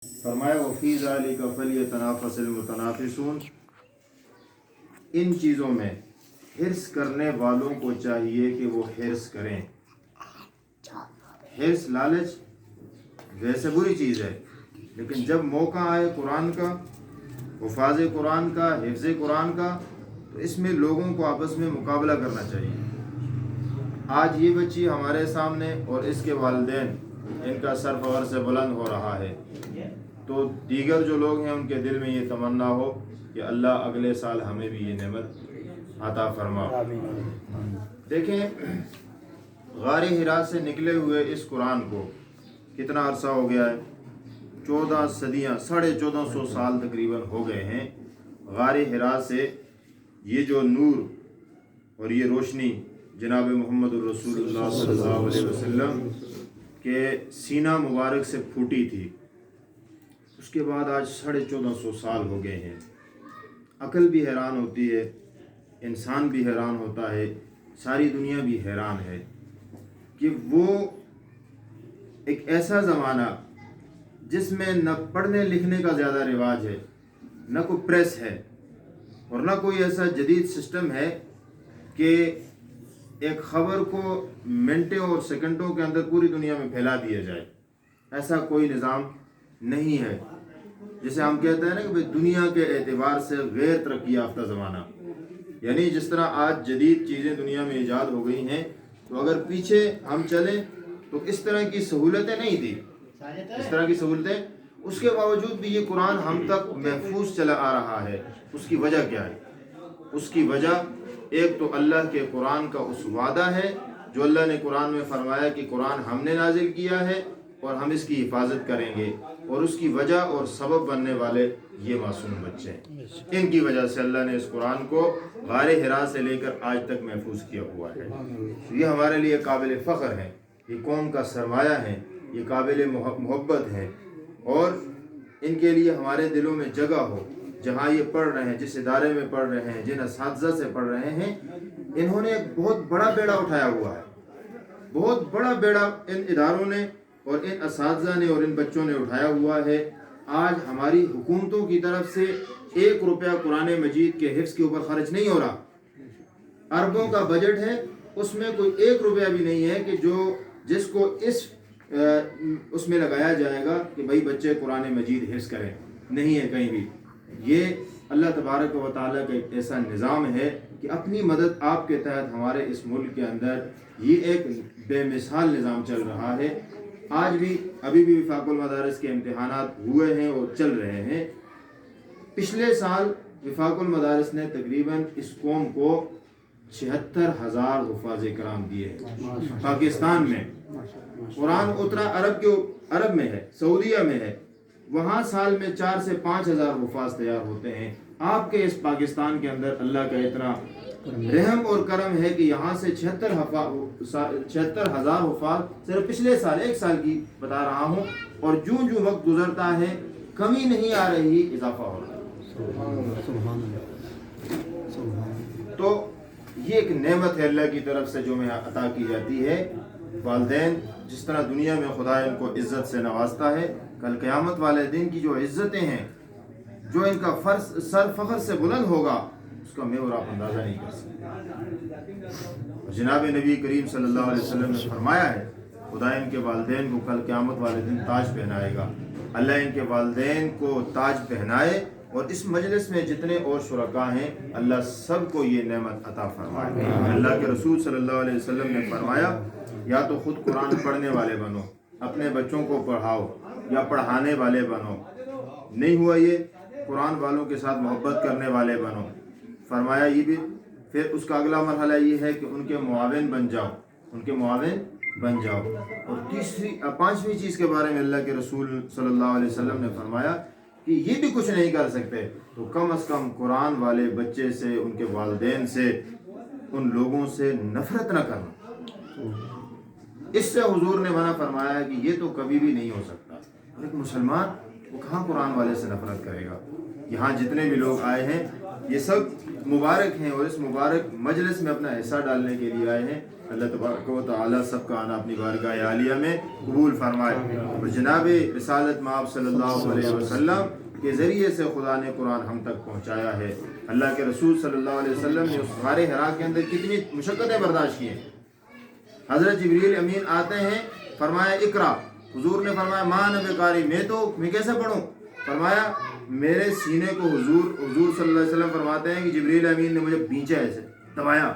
فرمایا وفی ذالک فلیتنافس المتنافسون، ان چیزوں میں حرص کرنے والوں کو چاہیے کہ وہ حرص کریں۔ حرص، لالچ ویسے بری چیز ہے، لیکن جب موقع آئے قرآن کا، حفاظ قرآن کا، حفظ قرآن کا، تو اس میں لوگوں کو آپس میں مقابلہ کرنا چاہیے۔ آج یہ بچی ہمارے سامنے اور اس کے والدین، ان کا سر فخر سے بلند ہو رہا ہے، تو دیگر جو لوگ ہیں ان کے دل میں یہ تمنا ہو کہ اللہ اگلے سال ہمیں بھی یہ نعمت عطا فرما۔ دیکھیں، غار حرا سے نکلے ہوئے اس قرآن کو کتنا عرصہ ہو گیا ہے؟ 14 صدیاں، 1450 سال تقریباً ہو گئے ہیں۔ غار حرا سے یہ جو نور اور یہ روشنی جناب محمد الرسول اللہ صلی اللہ علیہ وسلم کے سینہ مبارک سے پھوٹی تھی، اس کے بعد آج 1450 سال ہو گئے ہیں۔ عقل بھی حیران ہوتی ہے، انسان بھی حیران ہوتا ہے، ساری دنیا بھی حیران ہے کہ وہ ایک ایسا زمانہ جس میں نہ پڑھنے لکھنے کا زیادہ رواج ہے، نہ کوئی پریس ہے، اور نہ کوئی ایسا جدید سسٹم ہے کہ ایک خبر کو منٹوں اور سیکنڈوں کے اندر پوری دنیا میں پھیلا دیا جائے۔ ایسا کوئی نظام نہیں ہے۔ جسے ہم کہتے ہیں نا کہ دنیا کے اعتبار سے غیر ترقی یافتہ زمانہ، یعنی جس طرح آج جدید چیزیں دنیا میں ایجاد ہو گئی ہیں، تو اگر پیچھے ہم چلیں تو اس طرح کی سہولتیں نہیں تھی، اس طرح کی سہولتیں، اس کے باوجود بھی یہ قرآن ہم تک محفوظ چلا آ رہا ہے۔ اس کی وجہ کیا ہے؟ اس کی وجہ ایک تو اللہ کے قرآن کا اس وعدہ ہے جو اللہ نے قرآن میں فرمایا کہ قرآن ہم نے نازل کیا ہے اور ہم اس کی حفاظت کریں گے، اور اس کی وجہ اور سبب بننے والے یہ معصوم بچے ہیں۔ ان کی وجہ سے اللہ نے اس قرآن کو غار حرا سے لے کر آج تک محفوظ کیا ہوا ہے۔ یہ ہمارے لیے قابل فخر ہے، یہ قوم کا سرمایہ ہے، یہ قابل محبت ہے، اور ان کے لیے ہمارے دلوں میں جگہ ہو۔ جہاں یہ پڑھ رہے ہیں، جس ادارے میں پڑھ رہے ہیں، جن اساتذہ سے پڑھ رہے ہیں، انہوں نے ایک بہت بڑا بیڑا اٹھایا ہوا ہے، بہت بڑا بیڑا ان اداروں نے اور ان اساتذہ نے اور ان بچوں نے اٹھایا ہوا ہے۔ آج ہماری حکومتوں کی طرف سے 1 روپیہ قرآن مجید کے حفظ کے اوپر خرچ نہیں ہو رہا۔ اربوں کا بجٹ ہے، اس میں کوئی 1 روپیہ بھی نہیں ہے کہ جس کو اس میں لگایا جائے گا کہ بھائی بچے قرآن مجید حفظ کریں، نہیں ہے کہیں بھی۔ یہ اللہ تبارک و تعالیٰ کا ایک ایسا نظام ہے کہ اپنی مدد آپ کے تحت ہمارے اس ملک کے اندر یہ ایک بے مثال نظام چل رہا ہے۔ آج بھی ابھی بھی وفاق المدارس کے امتحانات ہوئے ہیں اور چل رہے ہیں۔ پچھلے سال وفاق المدارس نے تقریباً اس قوم کو 76,000 حفاظ کرام دیے ہیں پاکستان میں۔ قرآن اترا عرب میں ہے، سعودیہ میں ہے، وہاں سال میں 4 سے 5,000 حفاظ تیار ہوتے ہیں۔ آپ کے اس پاکستان کے اندر اللہ کا اتنا رحم اور کرم ہے کہ یہاں سے 76,000 حفاظ صرف پچھلے سال، 1 سال کی بتا رہا ہوں، اور جو وقت گزرتا ہے کمی نہیں آ رہی، اضافہ ہو رہا ہے۔ تو یہ ایک نعمت ہے اللہ کی طرف سے جو میں عطا کی جاتی ہے۔ والدین جس طرح دنیا میں خدا ان کو عزت سے نوازتا ہے، کل قیامت والے دن کی جو عزتیں ہیں، جو ان کا سر فخر سے بلند ہوگا، اس کا میں اور آپ اندازہ نہیں کر سکتے۔ جناب نبی کریم صلی اللہ علیہ وسلم نے فرمایا ہے خدا ان کے والدین کو کل قیامت والے دن تاج پہنائے گا۔ اللہ ان کے والدین کو تاج پہنائے، اور اس مجلس میں جتنے اور شرکاء ہیں اللہ سب کو یہ نعمت عطا فرمائے۔ اللہ کے رسول صلی اللہ علیہ وسلم نے فرمایا یا تو خود قرآن پڑھنے والے بنو، اپنے بچوں کو پڑھاؤ، یا پڑھانے والے بنو، نہیں ہوا یہ قرآن والوں کے ساتھ محبت کرنے والے بنو۔ فرمایا یہ بھی، پھر اس کا اگلا مرحلہ یہ ہے کہ ان کے معاون بن جاؤ، ان کے معاون بن جاؤ۔ اور 5ویں چیز کے بارے میں اللہ کے رسول صلی اللہ علیہ وسلم نے فرمایا کہ یہ بھی کچھ نہیں کر سکتے تو کم از کم قرآن والے بچے سے، ان کے والدین سے، ان لوگوں سے نفرت نہ کرنا۔ اس سے حضور نے منع فرمایا ہے کہ یہ تو کبھی بھی نہیں ہو سکتا۔ ایک مسلمان وہ کہاں قرآن والے سے نفرت کرے گا؟ یہاں جتنے بھی لوگ آئے ہیں یہ سب مبارک ہیں اور اس مبارک مجلس میں اپنا حصہ ڈالنے کے لیے آئے ہیں. اللہ تبارک و تعالیٰ سب کا آنا اپنی بارگاہ عالیہ میں قبول فرمائے. اور جناب رسالت مآب صلی اللہ علیہ وسلم کے ذریعے سے خدا نے قرآن ہم تک پہنچایا ہے. اللہ کے رسول صلی اللہ علیہ وسلم نے اس غار حرا کے اندر کتنی مشقتیں برداشت کی ہیں. حضرت جبریل امین آتے ہیں, فرمایا اقرا. حضور نے فرمایا ماں نبی قاری, میں کیسے پڑھوں؟ فرمایا میرے سینے کو حضور صلی اللہ علیہ وسلم فرماتے ہیں کہ جبریل امین نے مجھے بھینچا, ایسے دبایا,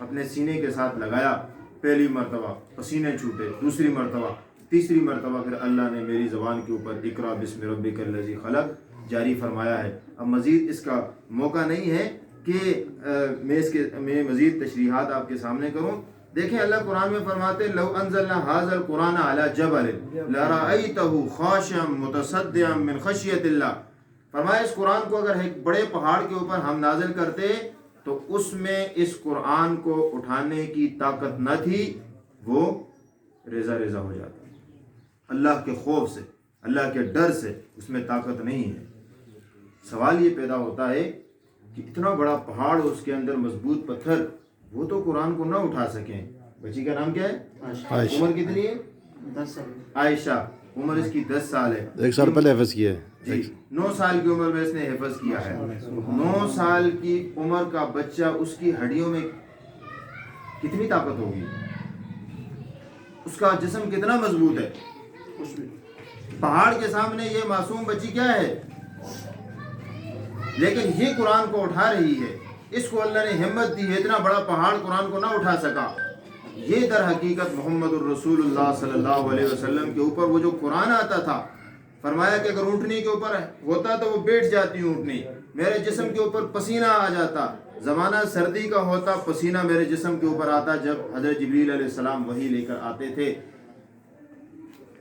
اپنے سینے کے ساتھ لگایا. پہلی مرتبہ پسینے چھوٹے, دوسری مرتبہ, تیسری مرتبہ پھر اللہ نے میری زبان کے اوپر اقرا بسم ربک الذی خلق جاری فرمایا ہے. اب مزید اس کا موقع نہیں ہے کہ میں مزید تشریحات آپ کے سامنے کروں. دیکھیں اللہ قرآن میں فرماتے لو انزلنا هذا القرآن على جبل لرأيته خاشعا متصدعا من خشیۃ اللہ. فرمایا اس قرآن کو اگر ایک بڑے پہاڑ کے اوپر ہم نازل کرتے تو اس میں اس قرآن کو اٹھانے کی طاقت نہ تھی, وہ ریزہ ریزہ ہو جاتا. اللہ کے خوف سے, اللہ کے ڈر سے اس میں طاقت نہیں ہے. سوال یہ پیدا ہوتا ہے کہ اتنا بڑا پہاڑ, اس کے اندر مضبوط پتھر, وہ تو قرآن کو نہ اٹھا سکیں. بچی کا نام کیا ہے؟ عمر کتنی ہے؟ 10 سال. عائشہ, عمر اس کی 10 سال ہے. 1 سال پہلے حفظ کیا ہے. جی 9 سال کی عمر میں اس نے حفظ کیا ہے. 9 سال کی عمر کا بچہ, اس کی ہڈیوں میں کتنی طاقت ہوگی, اس کا جسم کتنا مضبوط ہے. پہاڑ کے سامنے یہ معصوم بچی کیا ہے, لیکن یہ قرآن کو اٹھا رہی ہے. اس کو اللہ نے ہمت دی ہے, اتنا بڑا پہاڑ قرآن کو نہ اٹھا سکا. یہ در حقیقت محمد الرسول اللہ صلی اللہ علیہ وسلم کے اوپر وہ جو قرآن آتا تھا, فرمایا کہ اگر اونٹنی کے اوپر ہوتا تو وہ بیٹھ جاتی اونٹنی, میرے جسم کے اوپر پسینہ آ جاتا. زمانہ سردی کا ہوتا, پسینہ میرے جسم کے اوپر آتا جب حضرت جبریل علیہ السلام وحی لے کر آتے تھے.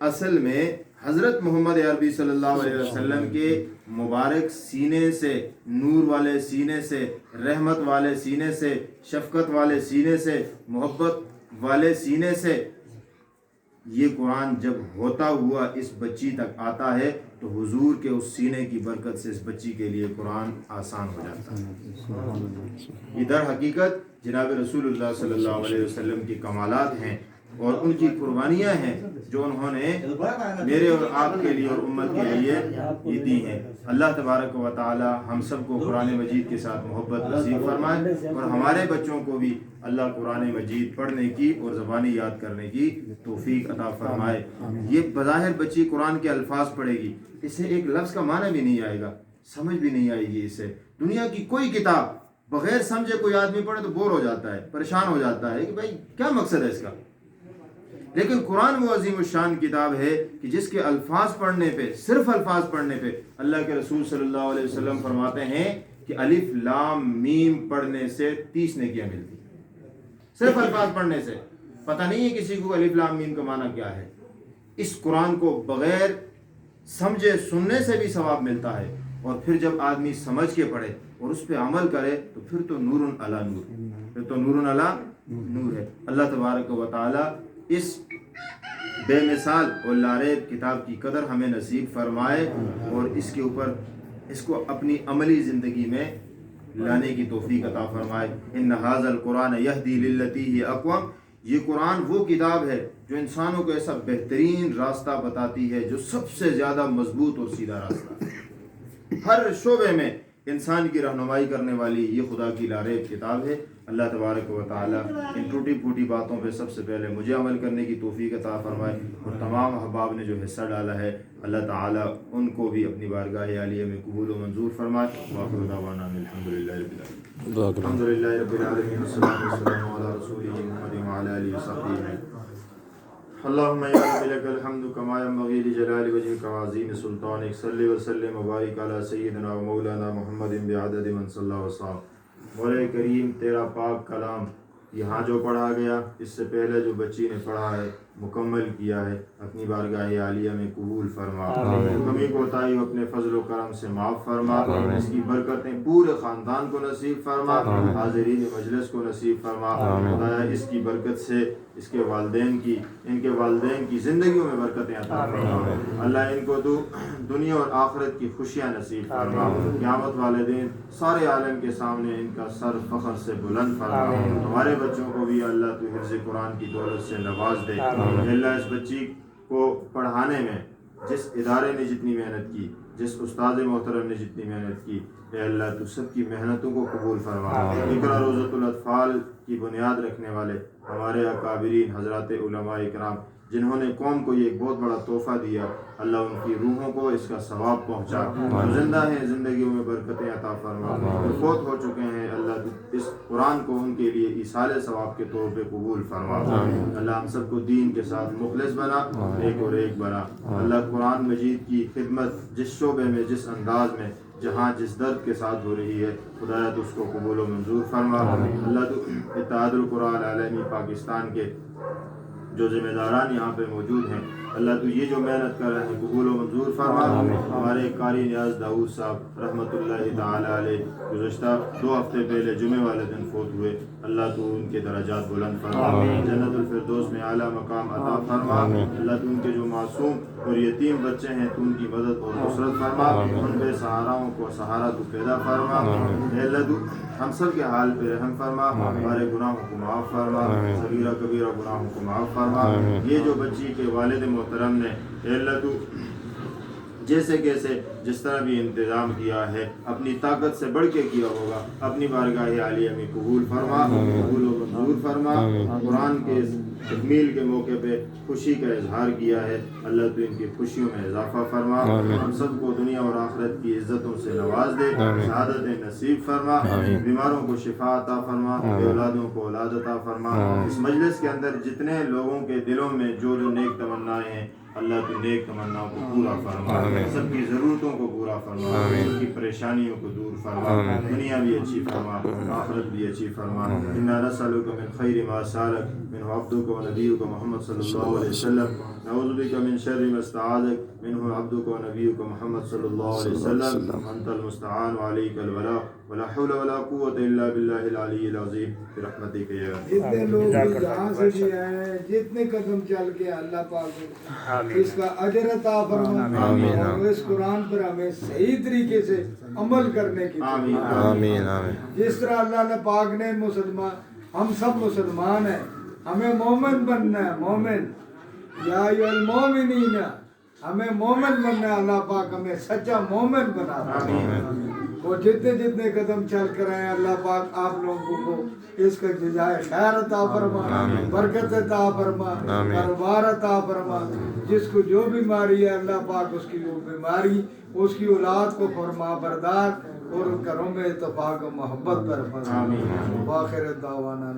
اصل میں حضرت محمد عربی صلی اللہ علیہ وسلم کے مبارک سینے سے, نور والے سینے سے, رحمت والے سینے سے, شفقت والے سینے سے, محبت والے سینے سے یہ قرآن جب ہوتا ہوا اس بچی تک آتا ہے تو حضور کے اس سینے کی برکت سے اس بچی کے لیے قرآن آسان ہو جاتا ہے. یہ در حقیقت جناب رسول اللہ صلی اللہ علیہ وسلم کی کمالات ہیں اور ان کی قربانیاں ہیں جو انہوں نے میرے اور آپ کے لیے اور امت کے لیے یہ دی ہیں. اللہ تبارک و تعالی ہم سب کو قرآن مجید کے ساتھ محبت نصیب فرمائے اور ہمارے بچوں کو بھی اللہ قرآن مجید پڑھنے کی اور زبانی یاد کرنے کی توفیق عطا فرمائے. یہ بظاہر بچی قرآن کے الفاظ پڑھے گی, اسے ایک لفظ کا معنی بھی نہیں آئے گا, سمجھ بھی نہیں آئے گی. اسے دنیا کی کوئی کتاب بغیر سمجھے کوئی آدمی پڑھے تو بور ہو جاتا ہے, پریشان ہو جاتا ہے کہ بھائی کیا مقصد ہے اس کا. لیکن قرآن وہ عظیم الشان کتاب ہے کہ جس کے الفاظ پڑھنے پہ, صرف الفاظ پڑھنے پہ اللہ کے رسول صلی اللہ علیہ وسلم فرماتے ہیں کہ الف لام میم پڑھنے سے 30 نیکیاں ملتی. صرف الفاظ پڑھنے سے. پتہ نہیں ہے کسی کو الف لام میم کا معنی کیا ہے. اس قرآن کو بغیر سمجھے سننے سے بھی ثواب ملتا ہے, اور پھر جب آدمی سمجھ کے پڑھے اور اس پہ عمل کرے تو پھر تو نور علی نور, پھر تو نور علی نور ہے. اللہ تبارک و تعالی اس بے مثال اور لاریب کتاب کی قدر ہمیں نصیب فرمائے اور اس کے اوپر اس کو اپنی عملی زندگی میں لانے کی توفیق عطا فرمائے. ان ھذا القرآن یہدی للتی ہی اقوم. یہ قرآن وہ کتاب ہے جو انسانوں کو ایسا بہترین راستہ بتاتی ہے جو سب سے زیادہ مضبوط اور سیدھا راستہ ہے. ہر شعبے میں انسان کی رہنمائی کرنے والی یہ خدا کی لاریب کتاب ہے. اللہ تبارک و تعالی ان ٹوٹی پھوٹی باتوں پہ سب سے پہلے مجھے عمل کرنے کی توفیق عطا فرمائے, اور تمام احباب نے جو حصہ ڈالا ہے اللہ تعالی ان کو بھی اپنی بارگاہ عالیہ میں قبول و منظور فرمائے. وآخر دعوانا الحمدللہ رب العالمین والصلاۃ والسلام علی رسولہ محمد وعلی آلہ وصحبہ. اللهم یا رب لک الحمد کما ینبغی لجلال وجهک وعظیم سلطانک. صلی وسلم وبارک علی سیدنا و مولانا محمد بعدد من صلی وصام. مولا کریم تیرا پاک کلام یہاں جو پڑھا گیا, اس سے پہلے جو بچی نے پڑھا ہے, مکمل کیا ہے اپنی بارگاہ عالیہ میں قبول فرما، کمی کوتاہی اپنے فضل و کرم سے معاف فرما، اس کی برکتیں پورے خاندان کو نصیب فرما، حاضرین مجلس کو نصیب فرما، خدایا اس کی برکت سے اس کے والدین کی، ان کے والدین کی زندگیوں میں برکتیں عطا فرما، اللہ ان کو تو دنیا اور آخرت کی خوشیاں نصیب فرما، قیامت والے دن سارے عالم کے سامنے ان کا سر فخر سے بلند فرما، ہمارے بچوں کو بھی اللہ تو حفظ قرآن کی دولت سے نواز دے، اللہ اس بچی کو پڑھانے میں جس ادارے نے جتنی محنت کی، جس استاد محترم نے جتنی محنت کی، اے اللہ تو سب کی محنتوں کو قبول فرما، اقرا روضۃ الاطفال کی بنیاد رکھنے والے ہمارے اکابرین حضرات علماء اکرام جنہوں نے قوم کو یہ ایک بہت بڑا تحفہ دیا، اللہ ان کی روحوں کو اس کا ثواب پہنچا، جو زندہ ہیں زندگیوں میں برکتیں عطا فرما، جو فوت ہو چکے ہیں اللہ اس قرآن کو ان کے لیے ایصال ثواب کے طور پہ قبول فرما، اللہ ہم سب کو دین کے ساتھ مخلص بنا، ایک اور ایک بنا، اللہ قرآن مجید کی خدمت جس شعبے میں جس انداز میں جہاں جس درد کے ساتھ ہو رہی ہے خدایا تو اس کو قبول و منظور فرما، اللہ تو اتحاد القرآن عالمی پاکستان کے جو ذمہ داران یہاں پہ موجود ہیں اللہ تو یہ جو محنت کر رہے ہیں قبول و منظور فرما، ہمارے قاری نیاز داؤد صاحب رحمۃ اللہ تعالی علیہ گزشتہ 2 ہفتے پہلے جمعے والے دن فوت ہوئے، اللہ تو ان کے درجات بلند فرما، جنت الفردوس میں اعلیٰ مقام عطا فرما، اللہ تو ان کے جو معصوم اور یتیم بچے ہیں تو ان کی مدد اور نصرت فرما، ان بے سہاراؤں کو سہارا تو پیدا فرما، اے اللہ تو ہم سب کے حال پہ رحم فرما، ہمارے گناہوں کو معاف فرما، صغیرہ کبیرہ گناہوں کو معاف فرما، یہ جو بچی کے والد محترم نے اے اللہ تو جیسے کیسے جس طرح بھی انتظام کیا ہے اپنی طاقت سے بڑھ کے کیا ہوگا، اپنی بارگاہ عالیہ میں قبول فرما، قبول و منظور فرما، قرآن کے تکمیل کے موقع پہ خوشی کا اظہار کیا ہے اللہ تو ان کی خوشیوں میں اضافہ فرما، ہم سب کو دنیا اور آخرت کی عزتوں سے نواز دے، شہادت نصیب فرما، بیماروں کو شفا عطا فرما، اولادوں کو اولاد عطا فرما، اس مجلس کے اندر جتنے لوگوں کے دلوں میں جو نیک تمنائیں ہیں اللہ تو نیک تمناؤں کو پورا فرما، سب کی ضرورتوں کو پورا فرما، سب کی پریشانیوں کو دور فرما، دنیا بھی اچھی فرما، آخرت بھی اچھی فرما، انا نسألک من خیر ما سألک منہ عبدک و نبیک محمد صلی اللہ علیہ وسلم، نعوذ بک من شر ما استعاذک منہ عبدک و نبیک محمد صلی اللہ علیہ وسلم، انت المستعان وعلیک البلاغ ولا حول ولا قوة الا باللہ العلی العظیم برحمتک یا جتنے لوگ جہاں سے بھی آئے ہیں جتنے قدم چل کے اللہ پاک اس کا اجر عطا فرما، اور اس قرآن پر ہمیں صحیح طریقے سے عمل کرنے کی آمین، جس طرح اللہ نے پاک نے مسلمان، ہم سب مسلمان ہیں، ہمیں مومن بننا ہے، مومن یا ایھا المومنین، ہمیں مومن بننا ہے، اللہ پاک ہمیں سچا مومن بنا دے، وہ جتنے قدم چل کر آئے اللہ پاک آپ لوگوں کو اس کا جزائے خیر عطا فرما، برکت عطا فرما، کاروبار عطا فرما، جس کو جو بیماری ہے اللہ پاک اس کی وہ بیماری، اس کی اولاد کو فرما بردار اور گھروں میں اتفاق و محبت پر فرما، آخر دعوانا